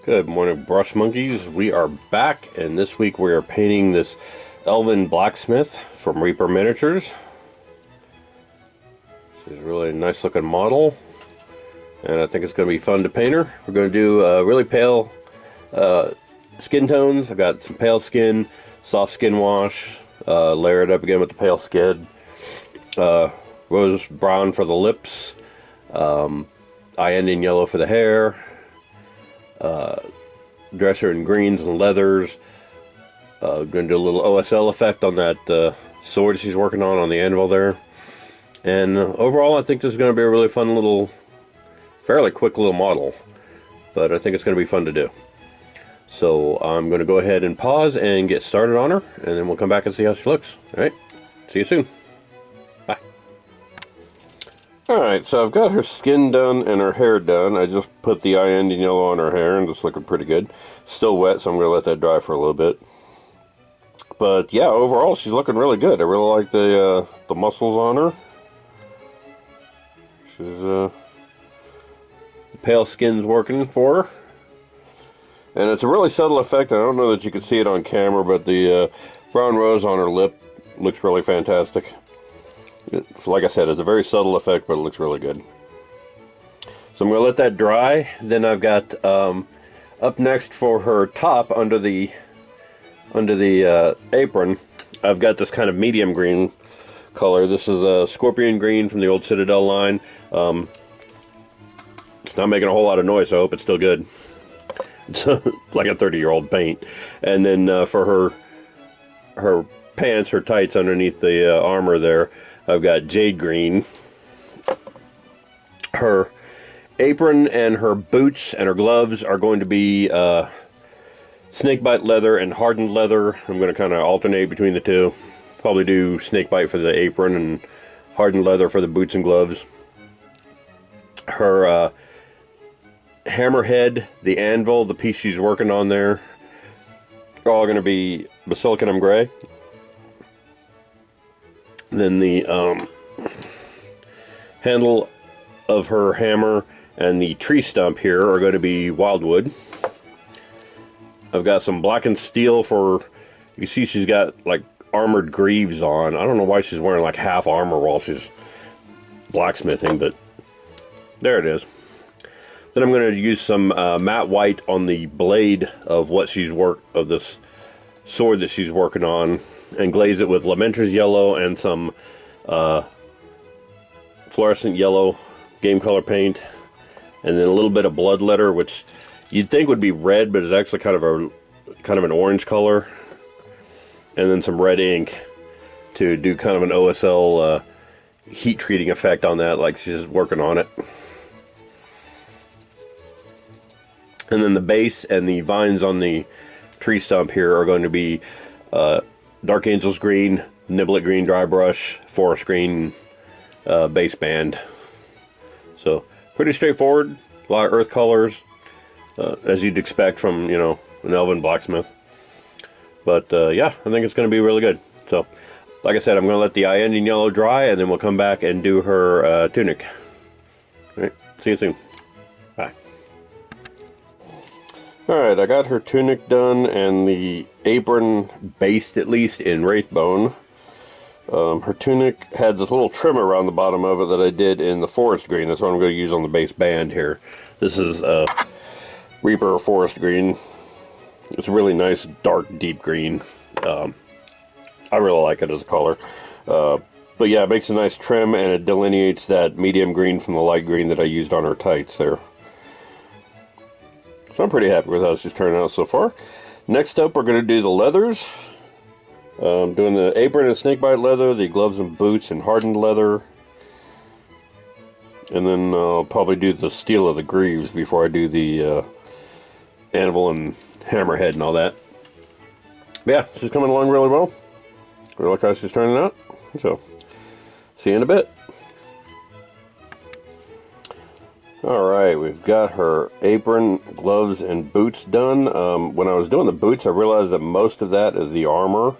Good morning, brush monkeys. We are back, and this week we are painting this Elven Blacksmith from Reaper Miniatures. She's a really nice looking model, and I think it's going to be fun to paint her. We're going to do really pale skin tones. I've got some pale skin, soft skin wash, layer it up again with the pale skin, rose brown for the lips, eye ending yellow for the hair, dresser in greens and leathers. Going to do a little OSL effect on that sword she's working on the anvil there. And overall, I think this is going to be a really fun little, fairly quick little model. But I think it's going to be fun to do. So I'm going to go ahead and pause and get started on her, and then we'll come back and see how she looks. Alright, see you soon. Bye. Alright, so I've got her skin done and her hair done. I just put the eye ending yellow on her hair and it's looking pretty good. Still wet, so I'm going to let that dry for a little bit. But yeah, overall she's looking really good. I really like the muscles on her. She's the pale skin's working for her. And it's a really subtle effect. I don't know that you can see it on camera, but the brown rose on her lip looks really fantastic. It's, like I said, it's a very subtle effect, but it looks really good. So I'm going to let that dry. Then I've got up next for her top under the apron, I've got this kind of medium green color. This is a scorpion green from the old Citadel line. It's not making a whole lot of noise, so I hope it's still good. It's like a 30-year-old paint. And then for her pants, her tights underneath the armor there, I've got jade green. Her apron and her boots and her gloves are going to be snakebite leather and hardened leather. I'm going to kind of alternate between the two. Probably do snakebite for the apron and hardened leather for the boots and gloves. Her hammerhead, the anvil, the piece she's working on there, are all going to be basilicum gray. Then the handle of her hammer and the tree stump here are going to be wildwood. I've got some blackened steel for, you see she's got like armored greaves on. I don't know why she's wearing like half armor while she's blacksmithing, but there it is. Then I'm going to use some matte white on the blade of what she's of this sword that she's working on, and glaze it with Lamenter's yellow and some fluorescent yellow game color paint, and then a little bit of bloodletter, which you'd think would be red, but it's actually kind of an orange color, and then some red ink to do kind of an OSL heat treating effect on that, like she's working on it. And then the base and the vines on the tree stump here are going to be Dark Angel's green, Niblick green dry brush, forest green base band. So pretty straightforward, a lot of earth colors, as you'd expect from, you know, an Elven Blacksmith. But yeah, I think it's going to be really good. So like I said, I'm going to let the eye ending yellow dry, and then we'll come back and do her tunic. All right, see you soon. Bye. Alright, I got her tunic done and the apron based, at least, in Wraithbone. Her tunic had this little trim around the bottom of it that I did in the forest green. That's what I'm going to use on the base band here. This is Reaper forest green. It's a really nice, dark, deep green. I really like it as a color. But yeah, it makes a nice trim, and it delineates that medium green from the light green that I used on her tights there. So I'm pretty happy with how she's turning out so far. Next up, we're going to do the leathers. Doing the apron and snakebite leather, the gloves and boots and hardened leather. And then I'll probably do the steel of the greaves before I do the anvil and hammerhead and all that. But yeah, she's coming along really well. I like how she's turning out. So, see you in a bit. Alright, we've got her apron, gloves, and boots done. When I was doing the boots, I realized that most of that is the armor,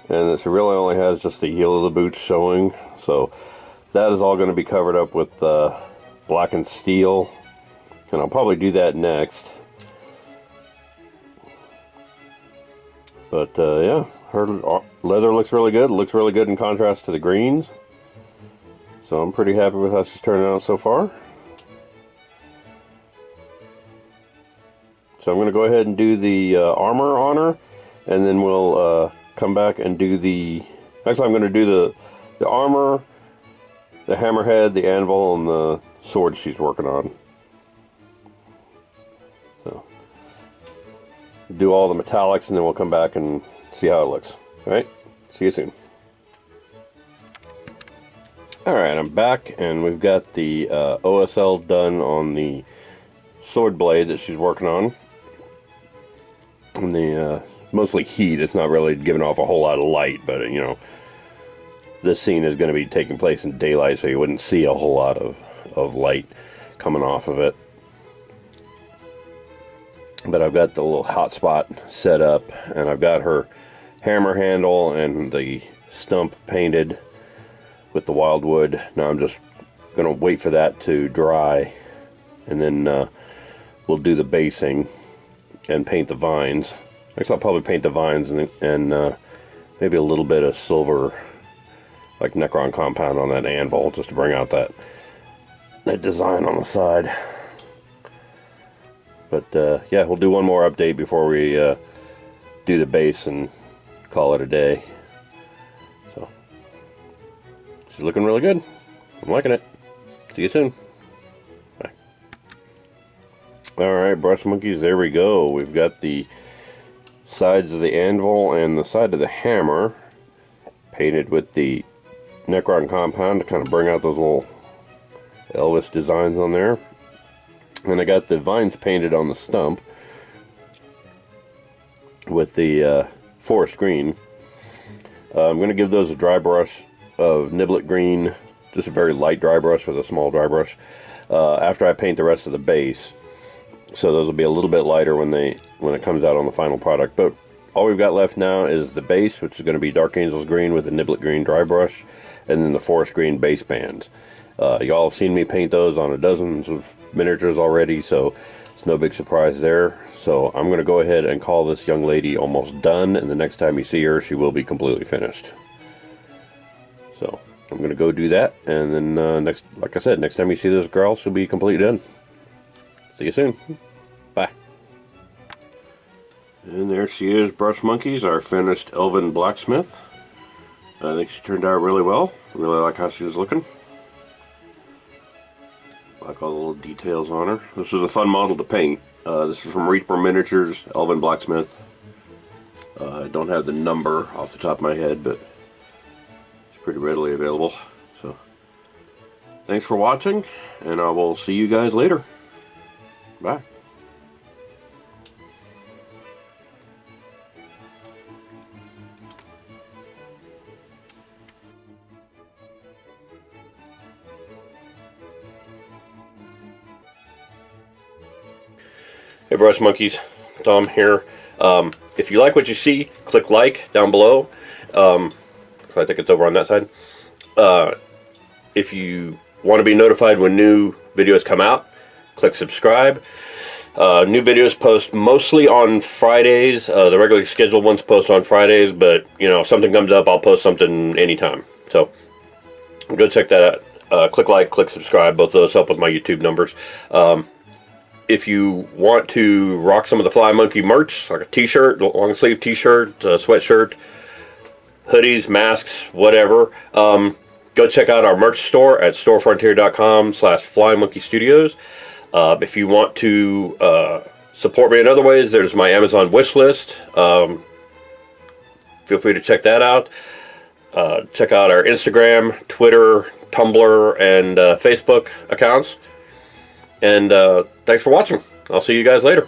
and this really only has just the heel of the boots showing. So that is all going to be covered up with blackened steel, and I'll probably do that next. But yeah, her leather looks really good. It looks really good in contrast to the greens. So I'm pretty happy with how she's turning out so far. So I'm going to go ahead and do the armor on her, and then we'll come back and do the... Actually, I'm going to do the armor, the hammerhead, the anvil, and the sword she's working on. So, do all the metallics, and then we'll come back and see how it looks. Alright, see you soon. Alright, I'm back, and we've got the OSL done on the sword blade that she's working on. And the mostly heat. It's not really giving off a whole lot of light, but you know, this scene is going to be taking place in daylight, so you wouldn't see a whole lot of light coming off of it. But I've got the little hotspot set up, and I've got her hammer handle and the stump painted with the wildwood. Now I'm just going to wait for that to dry, and then we'll do the basing and paint the vines. Actually, I'll probably paint the vines and maybe a little bit of silver, like Necron compound on that anvil, just to bring out that design on the side. But yeah, we'll do one more update before we do the base and call it a day. So she's looking really good. I'm liking it. See you soon. Bye. Alright, brush monkeys, there we go. We've got the sides of the anvil and the side of the hammer painted with the Necron compound to kind of bring out those little Elvis designs on there. And I got the vines painted on the stump with the forest green. I'm going to give those a dry brush of Niblet green, just a very light dry brush with a small dry brush, after I paint the rest of the base. So those will be a little bit lighter when it comes out on the final product. But all we've got left now is the base, which is going to be Dark Angels green with a Niblet green dry brush, and then the forest green base bands. Y'all have seen me paint those on dozens of miniatures already, so it's no big surprise there. So I'm going to go ahead and call this young lady almost done, and the next time you see her, she will be completely finished. So I'm going to go do that, and then like I said, next time you see this girl, she'll be completely done. See you soon. Bye. And there she is, brush monkeys, our finished Elven Blacksmith. I think she turned out really well. Really like how she was looking. Like all the little details on her. This was a fun model to paint. This is from Reaper Miniatures, Elven Blacksmith. I don't have the number off the top of my head, but it's pretty readily available. So, thanks for watching, and I will see you guys later. Bye. Hey brush monkeys, Tom here. If you like what you see, click like down below. I think it's over on that side. If you want to be notified when new videos come out, click subscribe. New videos post mostly on Fridays. The regularly scheduled ones post on Fridays, but you know, if something comes up, I'll post something anytime. So go check that out. Click like, click subscribe. Both of those help with my YouTube numbers. If you want to rock some of the Fly Monkey merch, like a t-shirt, long sleeve t-shirt, sweatshirt, hoodies, masks, whatever, go check out our merch store at storefrontier.com/FlyMonkeyStudios. If you want to support me in other ways, there's my Amazon wish list. Feel free to check that out. Check out our Instagram, Twitter, Tumblr, and Facebook accounts. And thanks for watching. I'll see you guys later.